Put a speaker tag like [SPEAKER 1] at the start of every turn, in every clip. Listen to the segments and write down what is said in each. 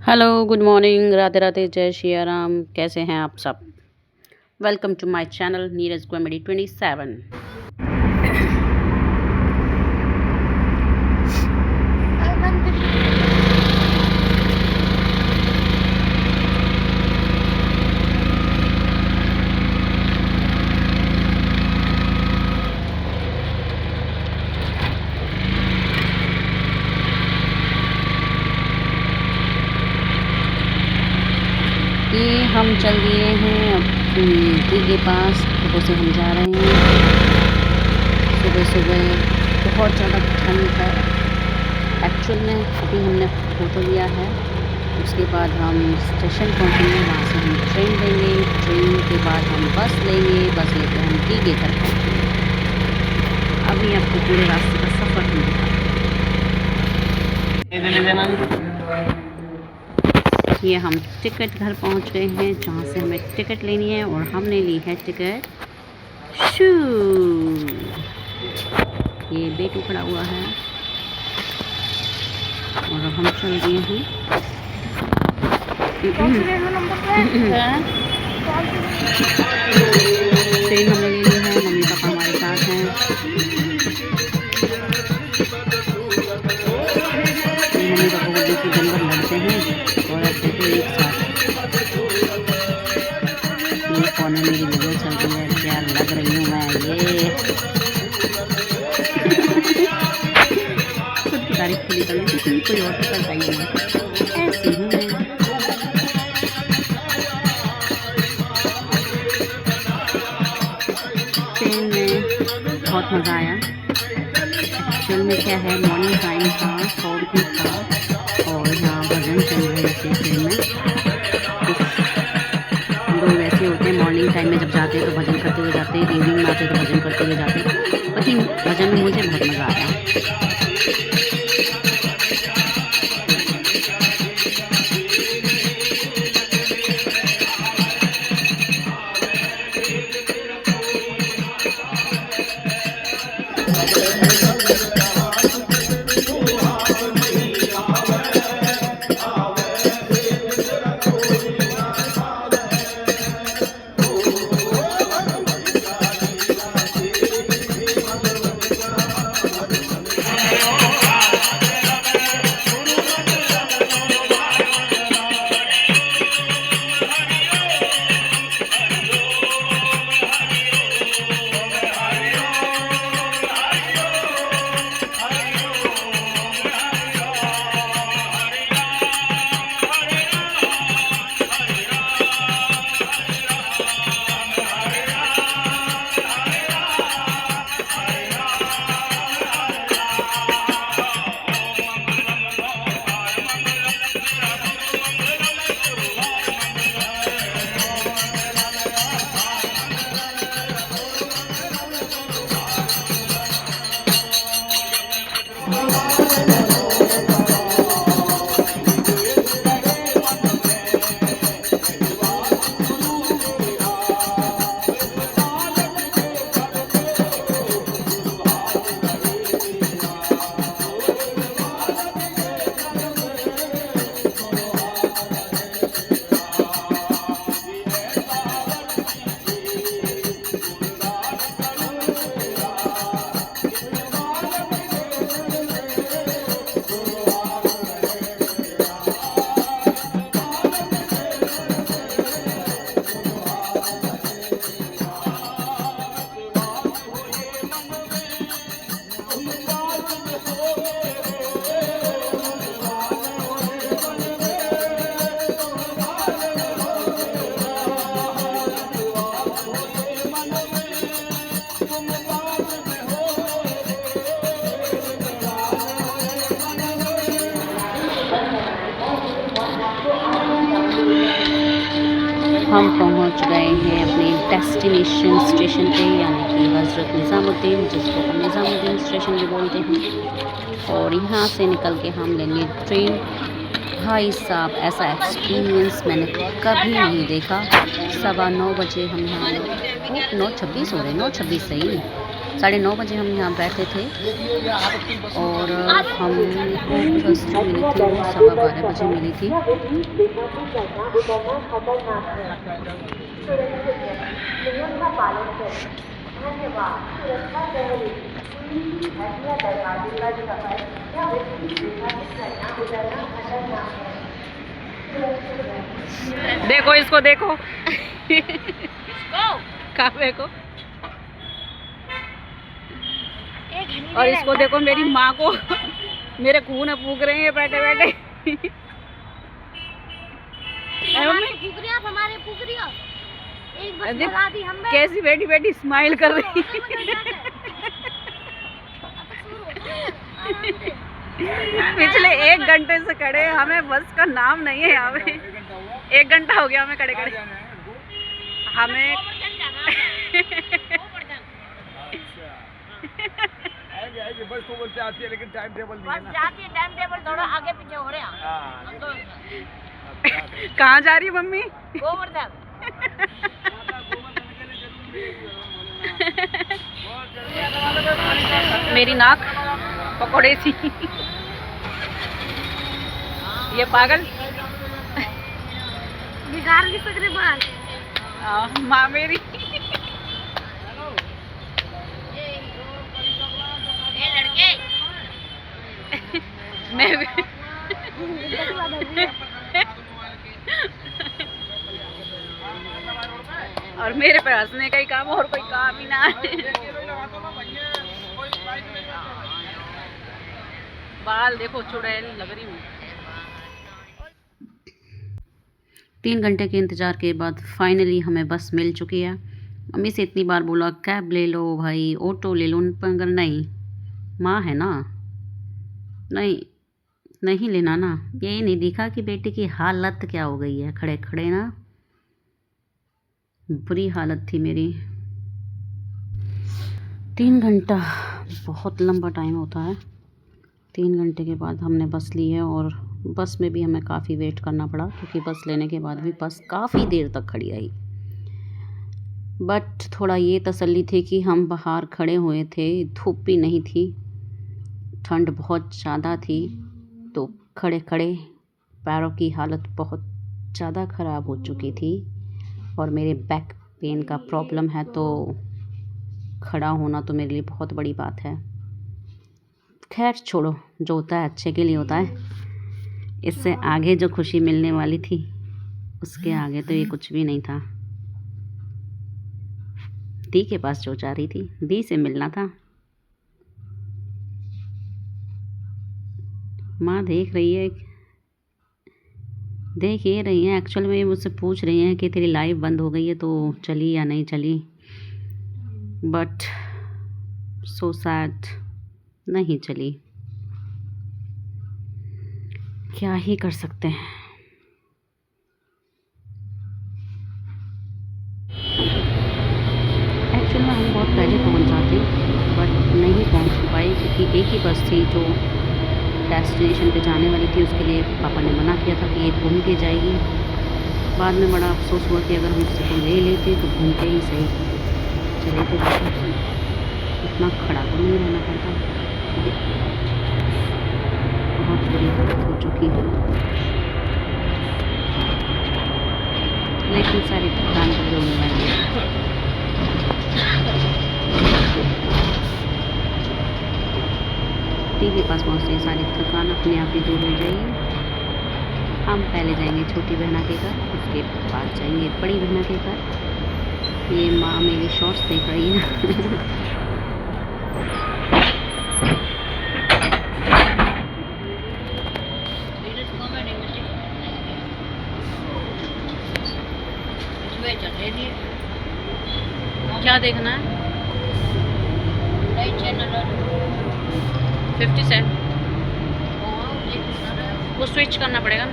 [SPEAKER 1] Hello, good morning, Radhe Radhe, जय सिया राम। कैसे हैं आप सब? Welcome to my channel Neeraj comedy 27। ये हम चल दिए हैं अपनी टी के पास, तो से हम जा रहे हैं। सुबह सुबह बहुत ज़्यादा ठंड है। एक्चुअल में अभी हमने फ़ोटो लिया है, उसके बाद हम स्टेशन पहुँचेंगे, वहाँ से हम ट्रेन लेंगे, ट्रेन के बाद हम बस लेंगे, बस लेकर हम टी के घर पहुँचेंगे। अभी आपको पूरे रास्ते का सफ़र हम दिखाते हैं। ये हम टिकट घर पहुंच गए हैं, जहां से हमें टिकट लेनी है, और हमने ली है टिकट शू। ये बेटू खड़ा हुआ है और हम चल रहे हैं। ट्रेन हमने ले ली है, मम्मी पापा हमारे साथ हैं। मम्मी पापा को देखिए दिन भर लड़ते हैं और अब देखो एक साथ। ये कोने मेरी वीडियो चल रही है, क्या लग रही हूँ मैं ये। खुद की तारीफ खुद ही कर ली, कोई और तो करता ही नहीं, ऐसी हूँ मैं। ट्रेन में बहुत मज़ा आया। एक्चुअल में क्या है, मॉर्निंग टाइम था, फॉग भी था और यहाँ भजन चल रहे थे ट्रेन में। कुछ लोग ऐसे होते हैं मॉर्निंग टाइम में जब जाते हैं तो भजन करते हुए जाते हैं, इवनिंग में आते हैं तो भजन करते हुए जाते हैं। लेकिन भजन में मुझे बहुत मज़ा आया। हम पहुंच गए हैं अपने डेस्टिनेशन स्टेशन पे, यानी कि हज़रत निज़ामुद्दीन, जिसको हम निज़ामुद्दीन स्टेशन भी बोलते हैं। और यहाँ से निकल के हम लेंगे ट्रेन। भाई साहब, ऐसा एक्सपीरियंस मैंने कभी नहीं देखा। 9:15 बजे हम यहाँ 9:26 हो रहे, 9:26 सही। 9:30 बजे हम यहाँ बैठे थे और हमको बस जो मिली थी वो 12:15 बजे मिली थी।
[SPEAKER 2] नियम का पालन करें। धन्यवाद। सुरक्षा पहले पूरी घर या दरवाजे का सफाई या व्यक्ति विभाजित करना गुजरना खतरनाक है। सुरक्षित रहें।
[SPEAKER 1] देखो इसको देखो काव्य को, और इसको देखो मेरी माँ को मेरे खून फूक रहे हैं बैठे बैठे।
[SPEAKER 2] हमारे फूकरिया एक बस लगा दी हम
[SPEAKER 1] कैसी बैठी बैठी स्माइल कर रही पिछले 1 घंटे से खड़े, हमें बस का नाम नहीं है यहाँ पे। 1 घंटा हो गया हमें खड़े खड़े। हमें
[SPEAKER 3] बस तो बोलते आती है लेकिन टाइम टेबल नहीं है ना।
[SPEAKER 2] जाती है, टाइम टेबल थोड़ा आगे पीछे हो रहे हैं।
[SPEAKER 1] कहाँ जा रही है मम्मी?
[SPEAKER 2] गोवर्धन।
[SPEAKER 1] मेरी नाक पकौड़े सी। ये पागल
[SPEAKER 2] बिगाड़ नहीं सक रहे बाल।
[SPEAKER 1] माँ मेरी
[SPEAKER 2] लड़के
[SPEAKER 1] मैं भी और मेरे पे हंसने का ही काम, और कोई काम ही ना है। बाल देखो चुड़ैल लग रही हूँ। 3 घंटे के इंतज़ार के बाद फाइनली हमें बस मिल चुकी है। मम्मी से इतनी बार बोला कैब ले लो भाई, ऑटो ले लो, मगर नहीं, माँ है ना, नहीं लेना ना। यही नहीं दिखा कि बेटी की हालत क्या हो गई है, खड़े खड़े ना बुरी हालत थी मेरी। 3 घंटा बहुत लंबा टाइम होता है। 3 घंटे के बाद हमने बस ली है और बस में भी हमें काफ़ी वेट करना पड़ा, क्योंकि बस लेने के बाद भी बस काफ़ी देर तक खड़ी रही। बट थोड़ा ये तसल्ली थी कि हम बाहर खड़े हुए थे, धूप भी नहीं थी, ठंड बहुत ज़्यादा थी, तो खड़े खड़े पैरों की हालत बहुत ज़्यादा ख़राब हो चुकी थी और मेरे बैक पेन का प्रॉब्लम है, तो खड़ा होना तो मेरे लिए बहुत बड़ी बात है। खैर छोड़ो, जो होता है अच्छे के लिए होता है। इससे आगे जो खुशी मिलने वाली थी उसके आगे तो ये कुछ भी नहीं था। दी के पास जो जा रही थी, दी से मिलना था। माँ देख ये रही है, एक्चुअल में मुझसे पूछ रही हैं कि तेरी लाइफ बंद हो गई है तो चली या नहीं चली। बट सो सैड, नहीं चली, क्या ही कर सकते हैं। एक्चुअल में हम बहुत पहले पहुंच जाते, बट नहीं पहुंच पाए क्योंकि एक ही बस थी जो डेस्टिनेशन पे जाने वाली थी। उसके लिए पापा ने मना किया था कि ये घूम के जाएगी। बाद में बड़ा अफसोस हुआ कि अगर हम किसी को ले लेते तो घूमते ही सही चले तो जाते, इतना खड़ा तो नहीं रहना पड़ता। बहुत बुरी हालत हो चुकी है, लेकिन सारी थकान दूर होने वाली है। दी के पास पहुँचते ही सारी थकान अपने आप ही दूर हो जाएगी। हम पहले जाएंगे छोटी बहना के घर, उसके बाद जाएंगे बड़ी बहना के घर। ये माँ मेरी शॉर्ट्स देख रही है। क्या देखना है? 50 सेंट वो स्विच करना पड़ेगा ना।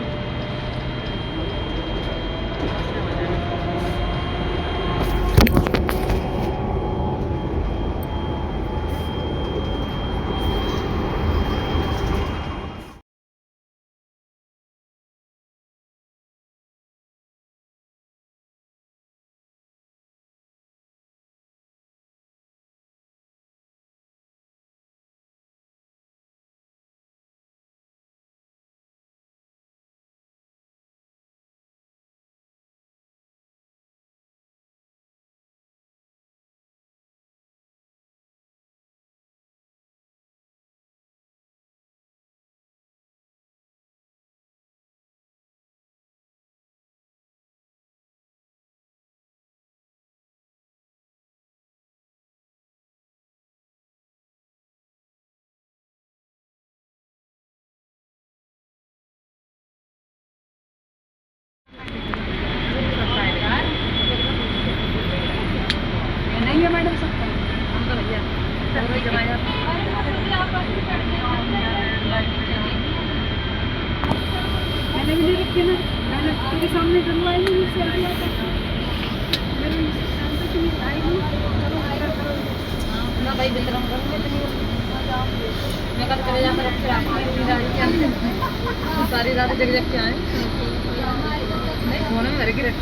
[SPEAKER 4] मैंने भी नहीं रखे ना, मैंने तेरे सामने करवाई नहीं, सेल्फी आता मेरे इंस्टाग्राम पे तुम आई नहीं करो
[SPEAKER 1] ना भाई वितरण करूँगी मैं कल चले जाकर रख के सारी रात जग जग के आए नहीं फोन में मेरे की रख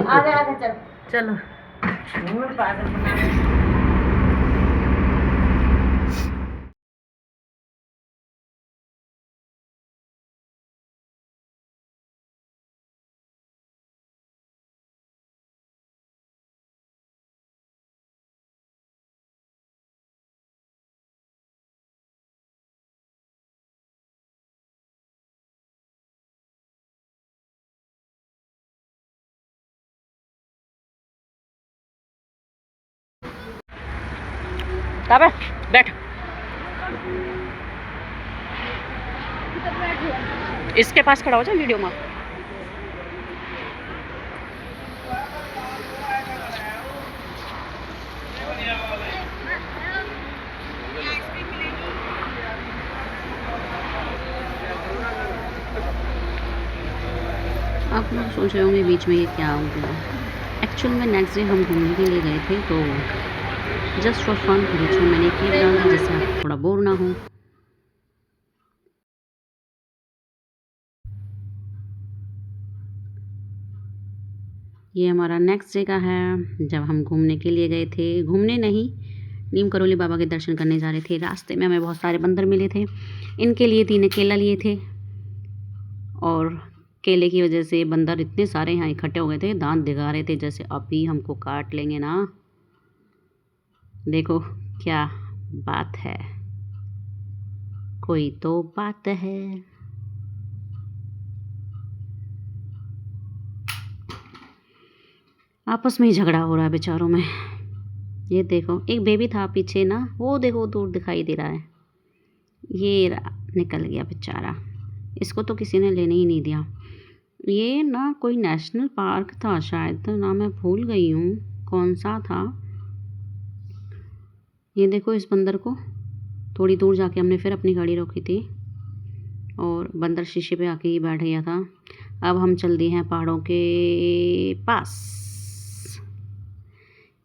[SPEAKER 2] आगे आगे चल
[SPEAKER 1] चलो
[SPEAKER 2] पागल बना
[SPEAKER 1] तब बैठ इसके पास खड़ा हो जाए वीडियो में आप लोग सोच रहे होंगे बीच में ये क्या हो गया। एक्चुअल में नेक्स्ट डे हम घूमने के लिए गए थे तो जस्ट फॉर फन बीच में मैंने क्लिप डाल दी जिससे आप थोड़ा बोर ना हो। ये हमारा नेक्स्ट डे का है जब हम घूमने के लिए गए थे। घूमने नहीं, नीम करोली बाबा के दर्शन करने जा रहे थे। रास्ते में हमें बहुत सारे बंदर मिले थे। इनके लिए 3 केला लिए थे और केले की वजह से बंदर इतने सारे यहाँ इकट्ठे हो गए थे, दांत दिखा रहे थे जैसे अभी हमको काट लेंगे ना। देखो क्या बात है, कोई तो बात है। आपस में ही झगड़ा हो रहा है बेचारों में। ये देखो एक बेबी था पीछे ना, वो देखो दूर दिखाई दे रहा है। ये निकल गया बेचारा, इसको तो किसी ने लेने ही नहीं दिया। ये ना कोई नेशनल पार्क था शायद, ना मैं भूल गई हूँ कौन सा था। ये देखो इस बंदर को थोड़ी दूर जाके हमने फिर अपनी गाड़ी रोकी थी और बंदर शीशे पे आके ही बैठ गया था। अब हम चल दिए हैं पहाड़ों के पास।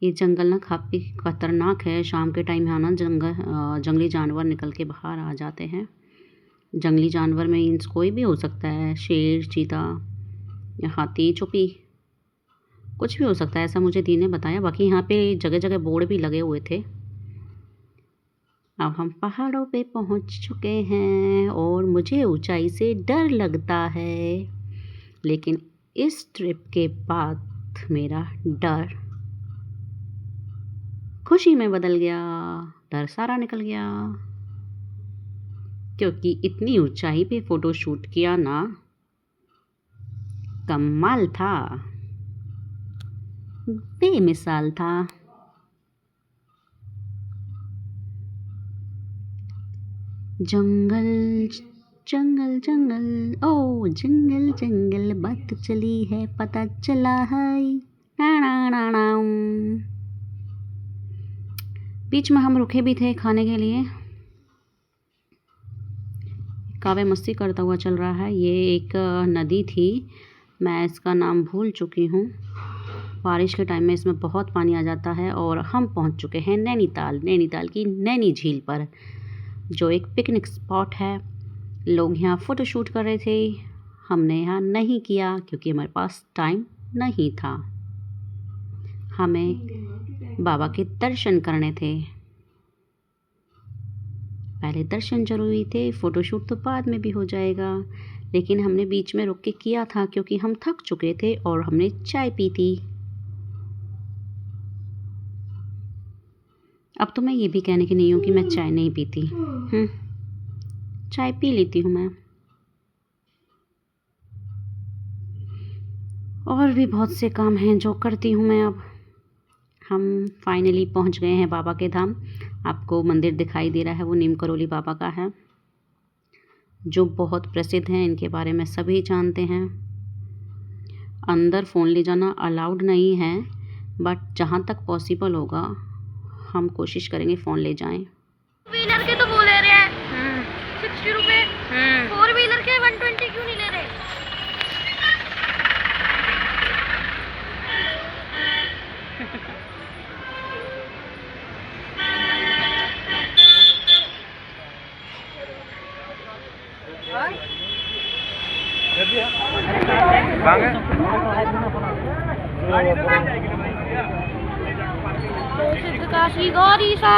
[SPEAKER 1] ये जंगल ना काफ़ी खतरनाक है। शाम के टाइम यहाँ ना जंगली जानवर निकल के बाहर आ जाते हैं। जंगली जानवर में मीन्स कोई भी हो सकता है, शेर, चीता या हाथी, चुपी, कुछ भी हो सकता है, ऐसा मुझे दी ने बताया। बाकी यहाँ पे जगह जगह बोर्ड भी लगे हुए थे। अब हम पहाड़ों पे पहुँच चुके हैं और मुझे ऊंचाई से डर लगता है, लेकिन इस ट्रिप के बाद मेरा डर खुशी में बदल गया। डर सारा निकल गया क्योंकि इतनी ऊंचाई पे फ़ोटो शूट किया ना, कमाल था, बेमिसाल था। जंगल जंगल जंगल ओ जंगल जंगल बात चली है पता चला है ना ना ना ना। बीच में हम रुके भी थे खाने के लिए। कावे मस्ती करता हुआ चल रहा है। ये एक नदी थी, मैं इसका नाम भूल चुकी हूँ। बारिश के टाइम में इसमें बहुत पानी आ जाता है। और हम पहुँच चुके हैं नैनीताल की नैनी झील पर, जो एक पिकनिक स्पॉट है। लोग यहाँ फ़ोटो शूट कर रहे थे, हमने यहाँ नहीं किया क्योंकि हमारे पास टाइम नहीं था। हमें बाबा के दर्शन करने थे, पहले दर्शन जरूरी थे, फ़ोटोशूट तो बाद में भी हो जाएगा। लेकिन हमने बीच में रुक के किया था क्योंकि हम थक चुके थे और हमने चाय पी थी। अब तो मैं ये भी कहने की नहीं हूँ कि मैं चाय नहीं पीती, चाय पी लेती हूँ मैं। और भी बहुत से काम हैं जो करती हूँ मैं। अब हम फाइनली पहुँच गए हैं बाबा के धाम। आपको मंदिर दिखाई दे रहा है, वो नीम करोली बाबा का है, जो बहुत प्रसिद्ध हैं। इनके बारे में सभी जानते हैं। अंदर फ़ोन ले जाना अलाउड नहीं है, बट जहाँ तक पॉसिबल होगा हम कोशिश करेंगे फ़ोन ले जाएं।
[SPEAKER 2] व्हीलर के तो बोले रहे हैं
[SPEAKER 1] सिद्ध काशी गौरी सा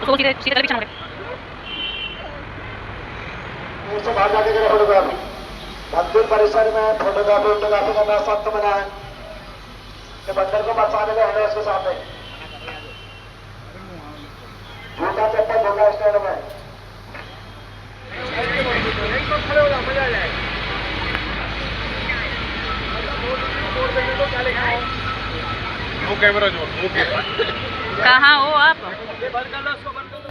[SPEAKER 1] उसको सीधे सीधे तरफ पीछे
[SPEAKER 5] से बाहर जाके करें फोटोग्राफी। मंदिर परिसर में फोटोग्राफी करना सख्त मना है। ये बंदर को बचाने का है उसके सामने। जूता चप्पल धोखा स्टैंड में।
[SPEAKER 3] खड़े हो जाओ, मजा आ जाएगा। तो क्या लिखा है? No camera zone. ओके।
[SPEAKER 1] कहाँ हो आप?
[SPEAKER 3] ये बंद कर दो, उसको बंद कर दो।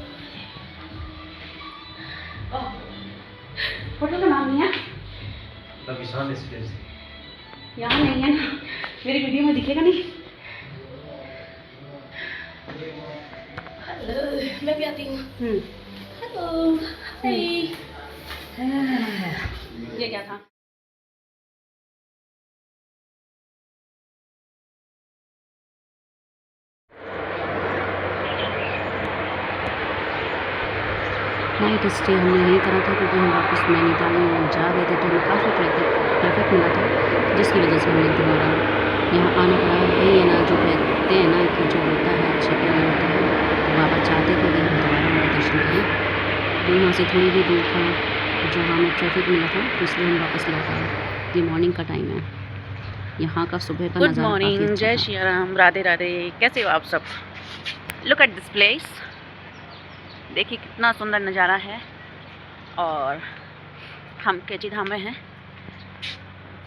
[SPEAKER 1] फोटो का नाम नहीं है? यहाँ नहीं है ना, मेरी वीडियो में दिखेगा नहीं।
[SPEAKER 4] मैं भी आती हूँ। हेलो, हाय।
[SPEAKER 1] ये क्या था? नाइट स्टे हमने यहीं करा था क्योंकि हम वापस नैनीताल में जा रहे थे तो हमें काफ़ी ट्रैफिक मिला था, जिसकी वजह से हमें दोबारा यहाँ आना पड़ा। वही है ना जो कहते हैं ना कि जो होता है अच्छे के लिए होता है। तो बाबा चाहते थे कि हम दोबारा उनका दर्शन करें, तो यहाँ से थोड़ी ही दूर था जहाँ हमें ट्रैफिक मिला था, तो इसलिए हम वापस लौट आए। ये मॉर्निंग का टाइम है, यहाँ का सुबह का
[SPEAKER 6] गुड
[SPEAKER 1] नज़ारा
[SPEAKER 6] मॉर्निंग,
[SPEAKER 1] काफ़ी
[SPEAKER 6] जय
[SPEAKER 1] अच्छा
[SPEAKER 6] श्री राम, राधे राधे। कैसे हो आप सब? Look at this place. देखिए कितना सुंदर नज़ारा है। और हम कैची धाम में हैं।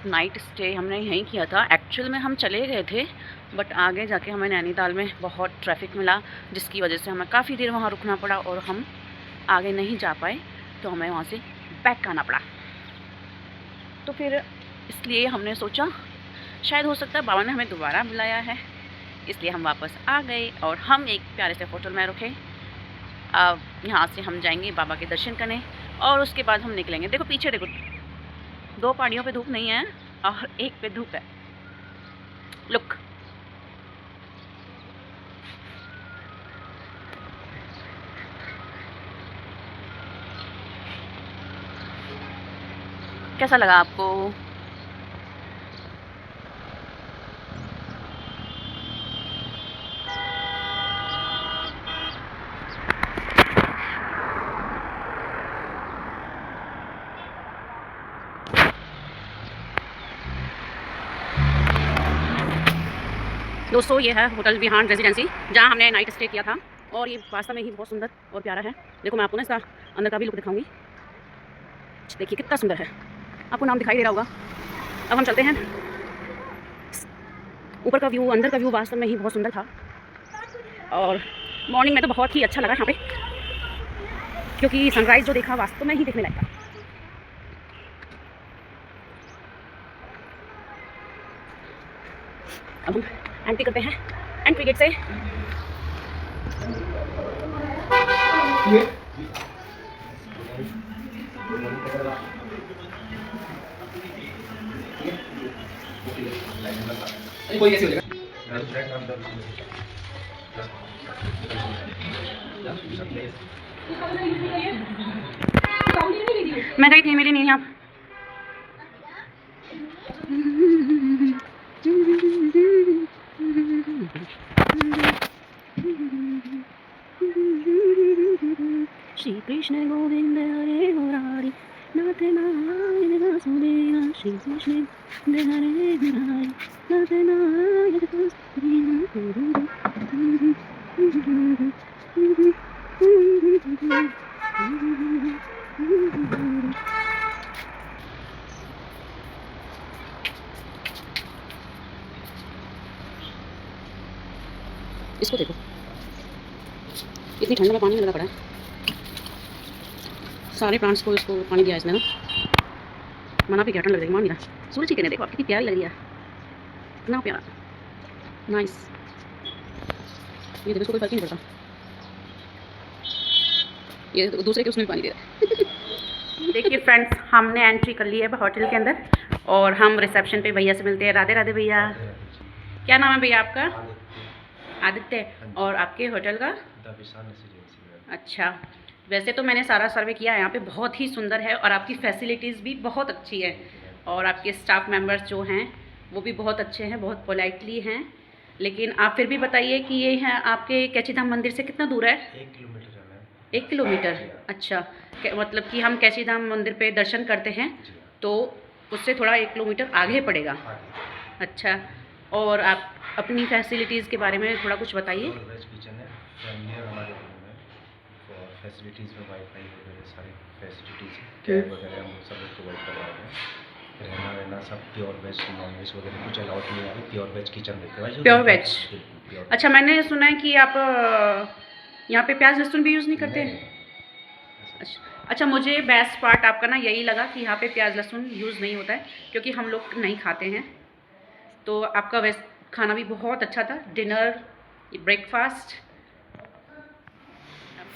[SPEAKER 6] नाइट स्टे हमने यहीं किया था। एक्चुअल में हम चले गए थे, बट आगे जाके हमें नैनीताल में बहुत ट्रैफिक मिला, जिसकी वजह से हमें काफ़ी देर वहाँ रुकना पड़ा और हम आगे नहीं जा पाए, तो हमें वहाँ से बैक आना पड़ा। तो फिर इसलिए हमने सोचा शायद हो सकता है बाबा ने हमें दोबारा बुलाया है, इसलिए हम वापस आ गए और हम एक प्यारे से होटल में रुके। अब यहाँ से हम जाएंगे बाबा के दर्शन करने और उसके बाद हम निकलेंगे। देखो पीछे देखो, 2 पहाड़ियों पे धूप नहीं है और एक पे धूप है। लुक, कैसा लगा आपको?
[SPEAKER 1] दोस्तों ये है होटल विहान रेजिडेंसी, जहाँ हमने नाइट स्टे किया था और ये वास्तव में ही बहुत सुंदर और प्यारा है। देखो मैं आपको ना इसका अंदर का भी लुक दिखाऊंगी। देखिए कितना सुंदर है, आपको नाम दिखाई दे रहा होगा। अब हम चलते हैं। ऊपर का व्यू, अंदर का व्यू वास्तव में ही बहुत सुंदर था और मॉर्निंग में तो बहुत ही अच्छा लगा यहाँ पे, क्योंकि सनराइज़ जो देखा वास्तव में ही देखने लायक था। अब हम एंट्री करते हैं एंट्री गेट से। मैं गई थी, मेरी नहीं आप। श्री कृष्ण गोविंद हरे मुरारी नाथ नारायण वासुदेवा। श्री कृष्ण गोविंद हरे मुरारी नाथ नारायण वासुदेवा। इसको देखो, इतनी ठंड में पानी लगा पड़ा है। सारे प्लांट्स को इसको पानी दिया इसने ना।
[SPEAKER 6] मना भी क्या ठंड लग रही है, मान मेरा सूरज की किरणें देखो आप कितनी प्यारी लग रही है, इतना प्यारा, नाइस। ये देखो इसको कोई फर्क ही नहीं पड़ता, ये दूसरे के उसमें भी पानी दे रहा है। देखिए फ्रेंड्स, हमने एंट्री कर ली है होटल के अंदर और हम रिसेप्शन पे भैया से मिलते हैं। राधे राधे भैया। क्या नाम है भैया आपका? आदित्य। और आपके होटल का? अच्छा, वैसे तो मैंने सारा सर्वे किया है, यहाँ पे बहुत ही सुंदर है और आपकी फैसिलिटीज़ भी बहुत अच्छी है और आपके स्टाफ मेंबर्स जो हैं वो भी बहुत अच्छे हैं, बहुत पोलाइटली हैं। लेकिन आप फिर भी बताइए कि ये है आपके कैची धाम मंदिर से कितना दूर है?
[SPEAKER 7] 1 किलोमीटर है।
[SPEAKER 6] 1 किलोमीटर, अच्छा। मतलब कि हम कैची धाम मंदिर पे दर्शन करते हैं तो उससे थोड़ा 1 किलोमीटर आगे पड़ेगा। अच्छा, और आप अपनी फैसिलिटीज़ के बारे में थोड़ा कुछ बताइए।
[SPEAKER 7] वेज किचन है, फैमिली और हमारे रूम है और फैसिलिटीज़ में वाईफाई वगैरह सारी फैसिलिटीज़ है, कैब वगैरह हम सब लोग प्रोवाइड करवा रहे हैं। रहना रहना सब प्योर वेज, नॉन वेज वगैरह कुछ अलाउड नहीं है, प्योर वेज किचन देते हैं।
[SPEAKER 6] प्योर वेज, अच्छा। मैंने सुना है कि आप यहाँ पे प्याज लहसुन भी यूज़ नहीं करते हैं? अच्छा, मुझे बेस्ट पार्ट आपका ना यही लगा कि यहाँ पे प्याज लहसुन यूज़ नहीं होता है क्योंकि हम लोग नहीं खाते हैं। तो आपका वैसे खाना भी बहुत अच्छा था, डिनर, ब्रेकफास्ट।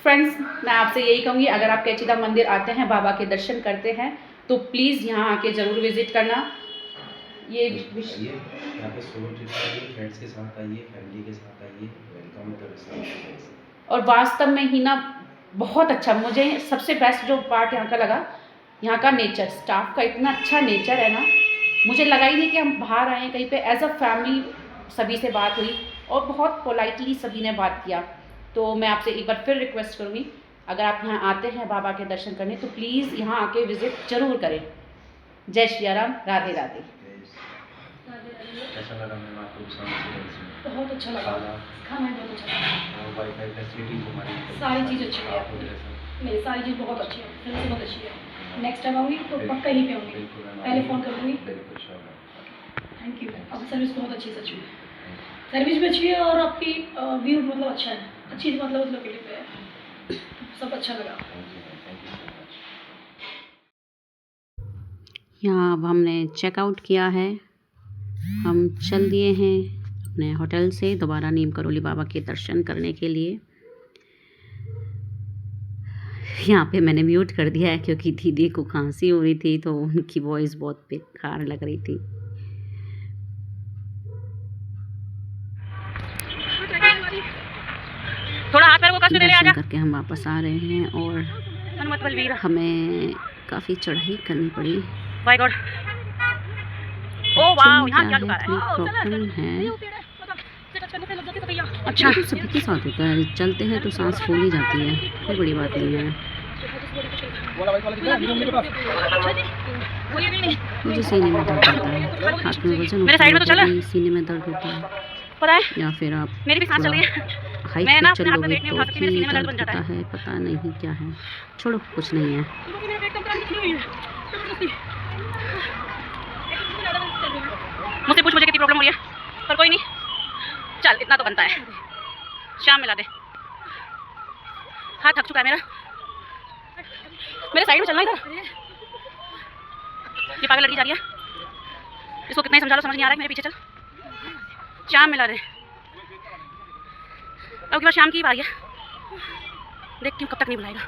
[SPEAKER 6] फ्रेंड्स, मैं आपसे यही कहूँगी, अगर आप कैची धाम मंदिर आते हैं, बाबा के दर्शन करते हैं तो प्लीज़ यहाँ आके ज़रूर विज़िट करना। ये
[SPEAKER 7] यहाँ पे सोलो ट्रिप आइए, फ्रेंड्स के साथ आइए, फैमिली के साथ आइए, वेलकम है।
[SPEAKER 6] और वास्तव में ही ना बहुत अच्छा, मुझे सबसे बेस्ट जो पार्ट यहाँ का लगा, यहाँ का नेचर, स्टाफ का इतना अच्छा नेचर है ना, मुझे लगा ही नहीं कि हम बाहर आए हैं कहीं पे। एज अ फैमिली सभी से बात हुई और बहुत पोलाइटली सभी ने बात किया। तो मैं आपसे एक बार फिर रिक्वेस्ट करूँगी, अगर आप यहाँ आते हैं बाबा के दर्शन करने तो प्लीज़ यहाँ आके विज़िट ज़रूर करें। जय श्री राम, राधे राधे।
[SPEAKER 7] कैसा लगा मैम आपको?
[SPEAKER 4] बहुत अच्छा लगा, खाना बहुत अच्छा लगा,
[SPEAKER 7] और वाईफाई फैसिलिटीज हमारी
[SPEAKER 4] सारी चीज़ अच्छी है, मेरी सारी चीज़ बहुत अच्छी है, सर्विस बहुत अच्छी है। नेक्स्ट टाइम आऊँगी तो पक्का यहीं पे आऊँगी, पहले फ़ोन करूँगी। थैंक यू, आपकी सर्विस बहुत अच्छी है, सच में सर्विस भी अच्छी है और आपकी व्यू मतलब अच्छा है, अच्छी मतलब लोकेलिटी पे है, सब अच्छा लगा।
[SPEAKER 6] यहाँ अब हमने चेकआउट किया है, हम चल दिए हैं अपने होटल से दोबारा नीम करोली बाबा के दर्शन करने के लिए। यहाँ पे मैंने म्यूट कर दिया है क्योंकि दीदी को खांसी हो रही थी तो उनकी वॉइस बहुत बेकार लग रही थी।
[SPEAKER 1] थोड़ा हाथ पैर को कष्ट दे ले, आजा।
[SPEAKER 6] दर्शन करके हम वापस आ रहे हैं और हमें काफ़ी चढ़ाई करनी पड़ी।
[SPEAKER 1] बाय गॉड, ओ वाओ, यहाँ क्या लुका है?
[SPEAKER 6] प्रॉब्लम है, अच्छा तो सभी के साथ होता है, चलते हैं तो सांस फूल ही जाती है, कोई बड़ी बात नहीं है। मुझे सीने में दर्द होता है, हाथ में वजन
[SPEAKER 1] मेरे साइड में तो चला,
[SPEAKER 6] सीने में दर्द होता है,
[SPEAKER 1] पता है?
[SPEAKER 6] या फिर आप
[SPEAKER 1] मेरी भी सांस चल रही है,
[SPEAKER 6] हाइट
[SPEAKER 1] मैं ना
[SPEAKER 6] पे
[SPEAKER 1] अपने हाथ में
[SPEAKER 6] चलोगे
[SPEAKER 1] वेट नहीं
[SPEAKER 6] तो
[SPEAKER 1] उठा सकती, मेरे
[SPEAKER 6] भी
[SPEAKER 1] सीने में दर्द
[SPEAKER 6] दर्द
[SPEAKER 1] बन जाता
[SPEAKER 6] होता है, पता नहीं क्या है, छोड़ो कुछ नहीं है।
[SPEAKER 1] मुझसे पूछ मुझे कितनी प्रॉब्लम हो रही है, पर कोई नहीं, चल इतना तो बनता है। शाम मिला दे, हाथ थक चुका है मेरा, मेरे साइड में चलना इधर। ये पागल लड़की जा रही है, इसको कितना ही समझा लो समझ नहीं आ रहा है, मेरे पीछे चल। शाम मिला दे, अब की बार शाम की बारी है, देखती हूँ कब तक नहीं बुलाएगा।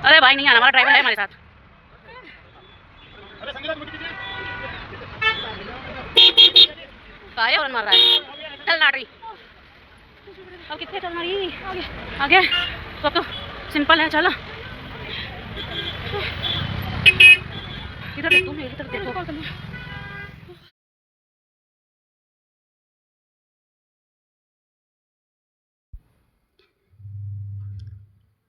[SPEAKER 1] अरे भाई नहीं आना, हमारा ड्राइवर है हमारे साथ। काय और मार रहा है, चल नाटरी, अब कितने चलना रही आगे, तो अब तो सिंपल है, चलो इधर देखो, मेरी तरफ देखो।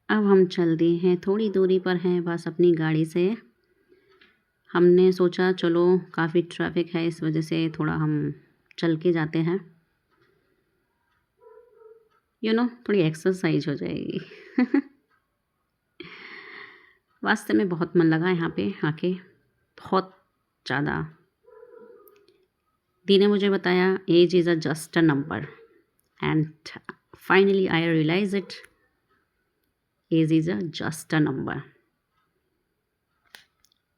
[SPEAKER 6] अब हम चल दिए हैं, थोड़ी दूरी पर हैं बस अपनी गाड़ी से। हमने सोचा चलो काफ़ी ट्रैफिक है, इस वजह से थोड़ा हम चल के जाते हैं, थोड़ी एक्सरसाइज हो जाएगी। वास्तव में बहुत मन लगा यहाँ पे आके, बहुत ज़्यादा। दी ने मुझे बताया age is a just a number and finally I realize it
[SPEAKER 1] age is just a number.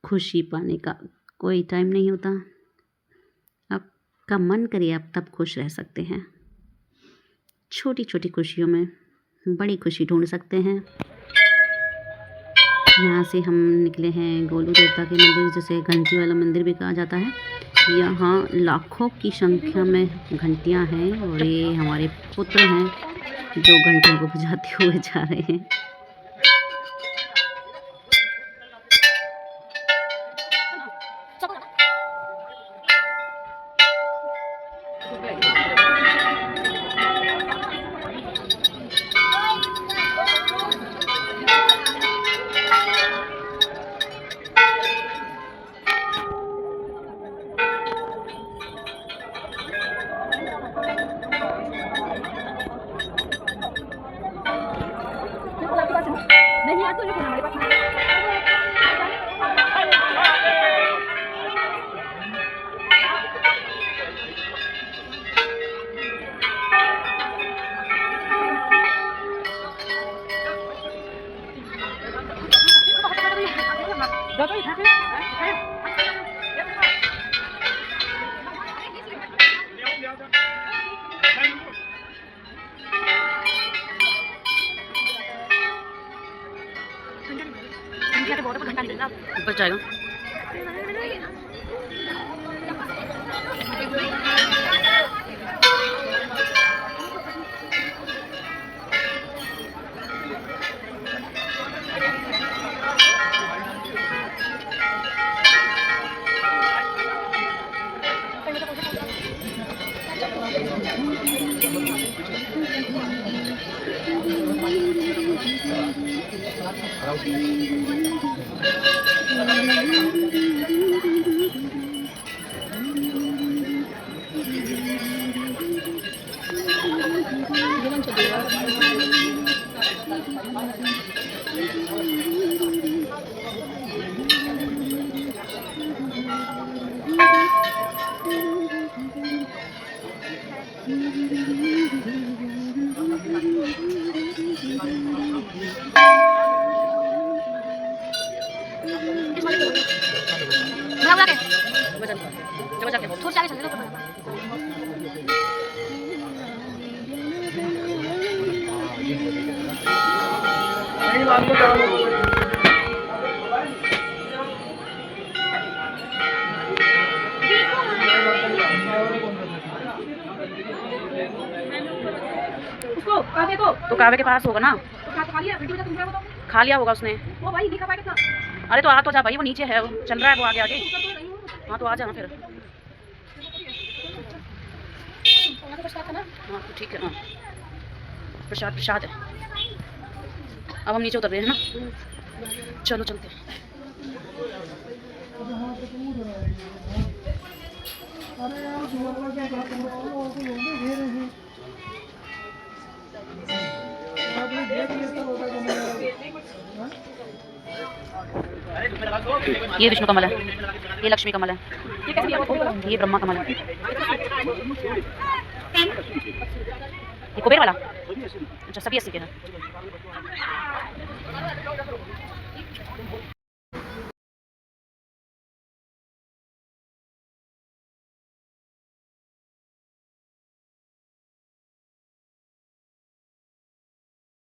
[SPEAKER 1] खुशी पाने का कोई टाइम नहीं होता। आपका मन करे आप तब खुश रह सकते हैं। छोटी छोटी खुशियों में बड़ी खुशी ढूंढ सकते हैं। यहाँ से हम निकले हैं गोलू देवता के मंदिर, जिसे घंटी वाला मंदिर भी कहा जाता है। यहाँ लाखों की संख्या में घंटियाँ हैं और ये हमारे पुत्र हैं जो घंटियों को बजाते हुए जा रहे हैं। ऊपर जाएगा।
[SPEAKER 4] उसको काव्य को
[SPEAKER 6] तो काव्य के पास होगा ना,
[SPEAKER 4] तो खा लिया वीडियो में तुम क्या बताओ।
[SPEAKER 6] खा लिया होगा उसने।
[SPEAKER 4] वो भाई नहीं खा पाएगा कितना।
[SPEAKER 6] अरे तो आ तो जा भाई, वो नीचे है, वो चल रहा है वो आगे आगे।
[SPEAKER 4] तो नहीं हूं।
[SPEAKER 6] हाँ तो आ जाना फिर।
[SPEAKER 4] आगे प्रसाद था ना।
[SPEAKER 6] हाँ तो ठीक है। हाँ प्रसाद प्रसाद है। अब हम नीचे उतर रहे हैं ना, चलो चलते हैं। ये विष्णु कमल है, ये लक्ष्मी कमल है, ये ब्रह्मा कमल है, ये कुबेर वाला। अच्छा सभी 80 के हैं।